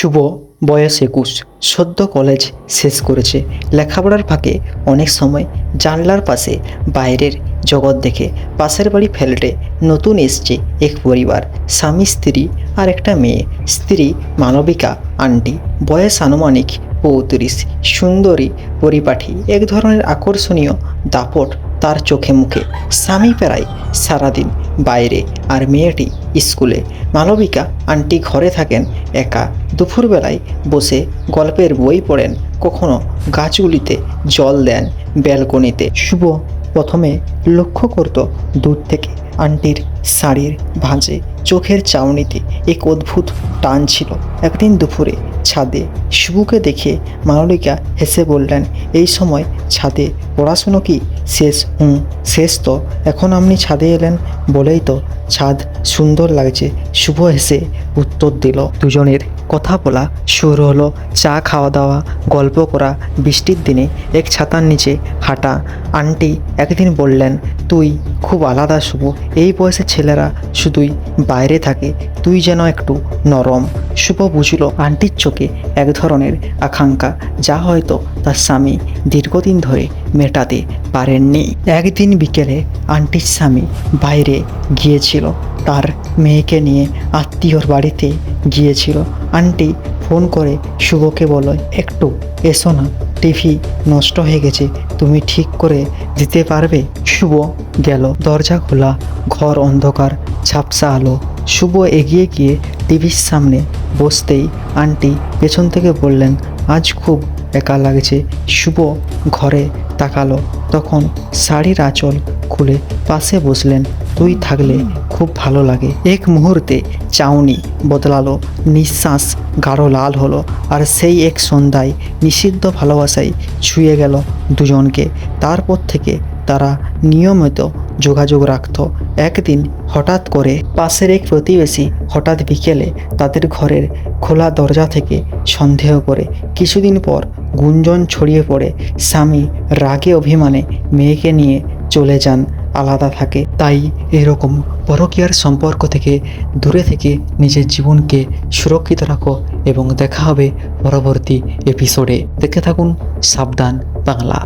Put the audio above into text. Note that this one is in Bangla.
শুভ বয়স 21, সদ্য কলেজ শেষ করেছে। লেখাপড়ার ফাঁকে অনেক সময় জানলার পাশে বাইরের জগৎ দেখে। পাশের বাড়ি ফ্ল্যাটে নতুন এসছে এক পরিবার, স্বামী স্ত্রী আর একটা মেয়ে। স্ত্রী মালবিকা আন্টি, বয়স আনুমানিক 35, সুন্দরী পরিপাঠী, এক ধরনের আকর্ষণীয় দাপট তার চোখে মুখে। স্বামী প্রায় সারাদিন বাইরে আর মেয়েটি স্কুলে। মালবিকা আন্টি ঘরে থাকেন একা। দুপুরবেলায় বসে গল্পের বই পড়েন, কখনো গাছগুলিতে জল দেন ব্যালকনিতে। শুভ প্রথমে লক্ষ্য করত দূর থেকে আন্টির শাড়ির ভাঁজে, চোখের চাউনিতে এক অদ্ভুত টান ছিল। একদিন দুপুরে ছাদে শুভকে দেখে মালবিকা হেসে বললেন, এই সময় ছাদে পড়াশুনো কি শেষ? শেষ তো। এখন আপনি ছাদে এলেন বলেই তো ছাদ সুন্দর লাগছে। শুভ হেসে উত্তর দিল। দুজনের কথা বলা শুরু হলো। চা খাওয়া দাওয়া, গল্প করা, বৃষ্টির দিনে এক ছাতার নিচে হাঁটা। আন্টি একদিন বললেন, তুই খুব আলাদা শুভ, এই বয়সের ছেলেরা শুধুই বাইরে থাকে, তুই যেন একটু নরম। শুভ বুঝল আন্টির চোখে এক ধরনের আকাঙ্ক্ষা, যা হয়তো তার স্বামী দীর্ঘদিন ধরে মেটাতে পারেননি। একদিন বিকেলে আন্টির স্বামী বাইরে গিয়েছিল, তার মেয়েকে নিয়ে আত্মীয়র বাড়িতে গিয়েছিল। আন্টি ফোন করে শুভকে বলে, একটু এসো না, টিভি নষ্ট হয়ে গেছে, তুমি ঠিক করে দিতে পারবে? শুভ গেল। দরজা খোলা, ঘর অন্ধকার, ঝাপসা আলো। শুভ এগিয়ে গিয়ে টিভির সামনে বসতেই আন্টি পেছন থেকে বললেন, আজ খুব একা লাগছে। শুভ ঘরে তাকালো, তখন শাড়ির আঁচল খুলে পাশে বসলেন। তুই থাকলে খুব ভালো লাগে। এক মুহূর্তে চাউনি বদলালো, নিঃশ্বাস গাঢ় লাল হলো, আর সেই এক সন্ধ্যায় নিষিদ্ধ ভালোবাসায় ছুঁয়ে গেল দুজনকে। তারপর থেকে তারা নিয়মিত যোগাযোগ রাখত। একদিন হঠাৎ করে পাশের এক প্রতিবেশী হঠাৎ বিকেলে তাদের ঘরের খোলা দরজা থেকে সন্দেহ করে। কিছুদিন পর গুঞ্জন ছড়িয়ে পড়ে, স্বামী রাগে অভিমানে মেয়েকে নিয়ে চলে যান, আলাদা থাকে। তাই এরকম পরকীয়ার সম্পর্ক থেকে দূরে থেকে নিজের জীবনকে সুরক্ষিত রাখো এবং দেখা হবে পরবর্তী এপিসোডে। দেখতে থাকুন সাবধান বাংলা।